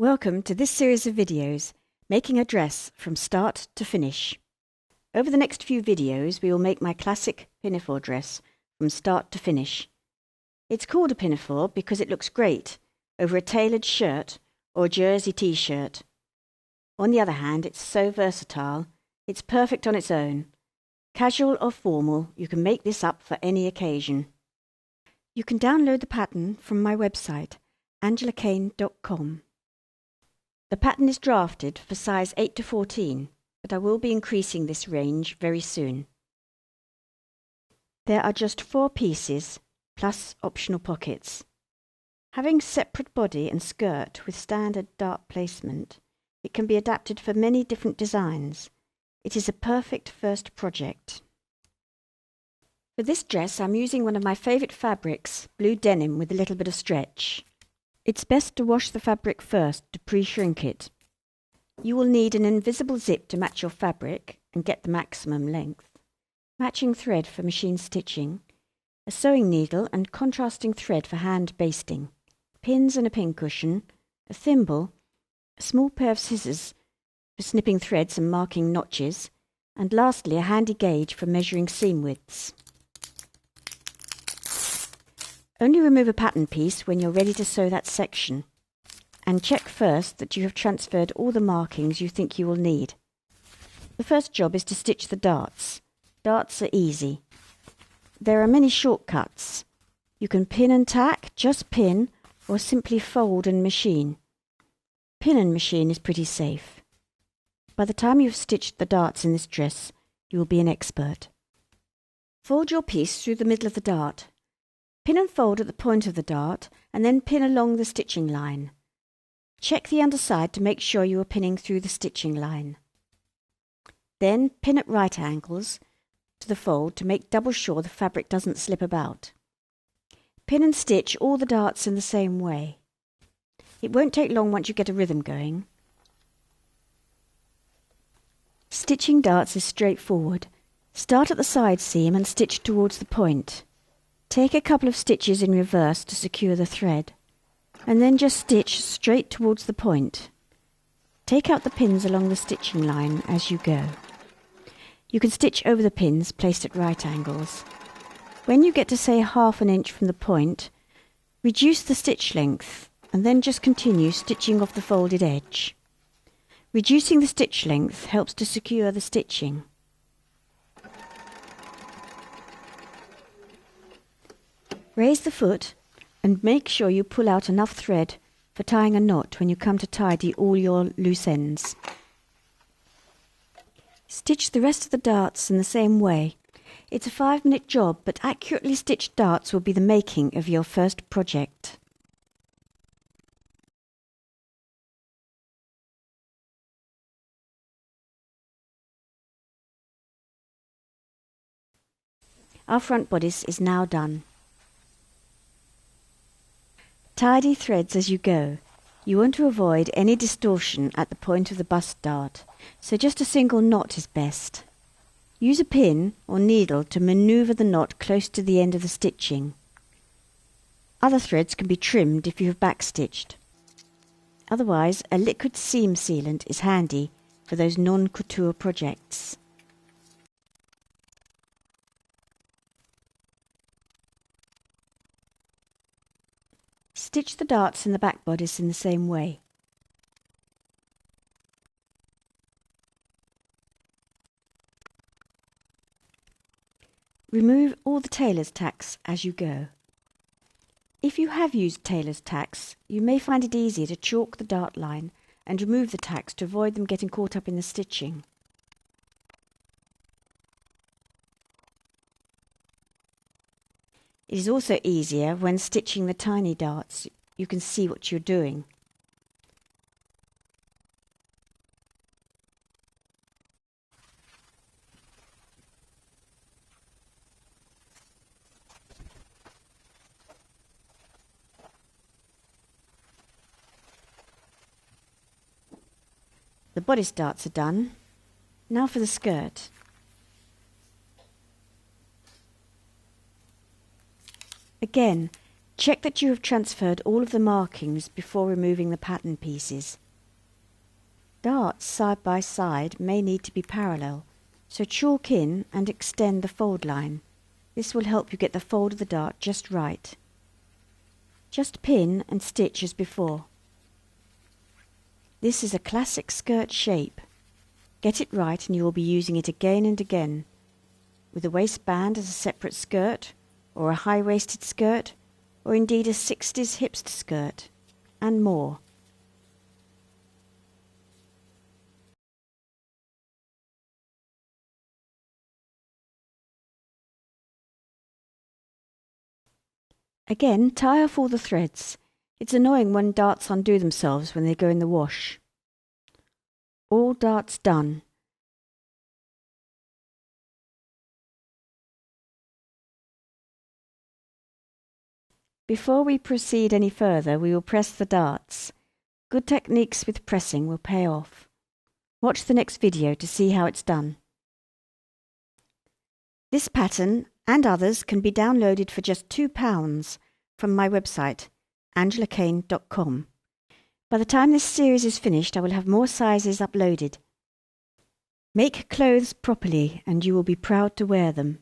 Welcome to this series of videos, making a dress from start to finish. Over the next few videos we will make my classic pinafore dress from start to finish. It's called a pinafore because it looks great over a tailored shirt or a jersey t-shirt. On the other hand, it's so versatile, it's perfect on its own. Casual or formal, you can make this up for any occasion. You can download the pattern from my website, angelakane.com. The pattern is drafted for size 8 to 14, but I will be increasing this range very soon. There are just 4 pieces, plus optional pockets. Having separate body and skirt with standard dart placement, it can be adapted for many different designs. It is a perfect first project. For this dress I'm using one of my favourite fabrics, blue denim with a little bit of stretch. It's best to wash the fabric first to pre-shrink it. You will need an invisible zip to match your fabric and get the maximum length, matching thread for machine stitching, a sewing needle and contrasting thread for hand basting, pins and a pincushion, a thimble, a small pair of scissors for snipping threads and marking notches, and lastly a handy gauge for measuring seam widths. Only remove a pattern piece when you're ready to sew that section, and check first that you have transferred all the markings you think you will need. The first job is to stitch the darts. Darts are easy. There are many shortcuts. You can pin and tack, just pin, or simply fold and machine. Pin and machine is pretty safe. By the time you've stitched the darts in this dress, you will be an expert. Fold your piece through the middle of the dart. Pin and fold at the point of the dart and then pin along the stitching line. Check the underside to make sure you are pinning through the stitching line. Then pin at right angles to the fold to make double sure the fabric doesn't slip about. Pin and stitch all the darts in the same way. It won't take long once you get a rhythm going. Stitching darts is straightforward. Start at the side seam and stitch towards the point. Take a couple of stitches in reverse to secure the thread, and then just stitch straight towards the point. Take out the pins along the stitching line as you go. You can stitch over the pins placed at right angles. When you get to say ½ an inch from the point, reduce the stitch length and then just continue stitching off the folded edge. Reducing the stitch length helps to secure the stitching. Raise the foot and make sure you pull out enough thread for tying a knot when you come to tidy all your loose ends. Stitch the rest of the darts in the same way. It's a 5-minute job, but accurately stitched darts will be the making of your first project. Our front bodice is now done. Tidy threads as you go. You want to avoid any distortion at the point of the bust dart, so just a single knot is best. Use a pin or needle to manoeuvre the knot close to the end of the stitching. Other threads can be trimmed if you have backstitched. Otherwise, a liquid seam sealant is handy for those non-couture projects. Stitch the darts in the back bodice in the same way. Remove all the tailor's tacks as you go. If you have used tailor's tacks, you may find it easier to chalk the dart line and remove the tacks to avoid them getting caught up in the stitching. It is also easier when stitching the tiny darts. You can see what you're doing. The bodice darts are done. Now for the skirt. Again, Check that you have transferred all of the markings before removing the pattern pieces. Darts side by side may need to be parallel, so chalk in and extend the fold line. This will help you get the fold of the dart just right. Just pin and stitch as before. This is a classic skirt shape. Get it right and you will be using it again and again, with a waistband as a separate skirt, or a high-waisted skirt, or indeed a 60s hipster skirt, and more. Again, tie off all the threads. It's annoying when darts undo themselves when they go in the wash. All darts done. Before we proceed any further, we will press the darts. Good techniques with pressing will pay off. Watch the next video to see how it's done. This pattern and others can be downloaded for just £2 from my website, angelakane.com. By the time this series is finished, I will have more sizes uploaded. Make clothes properly and you will be proud to wear them.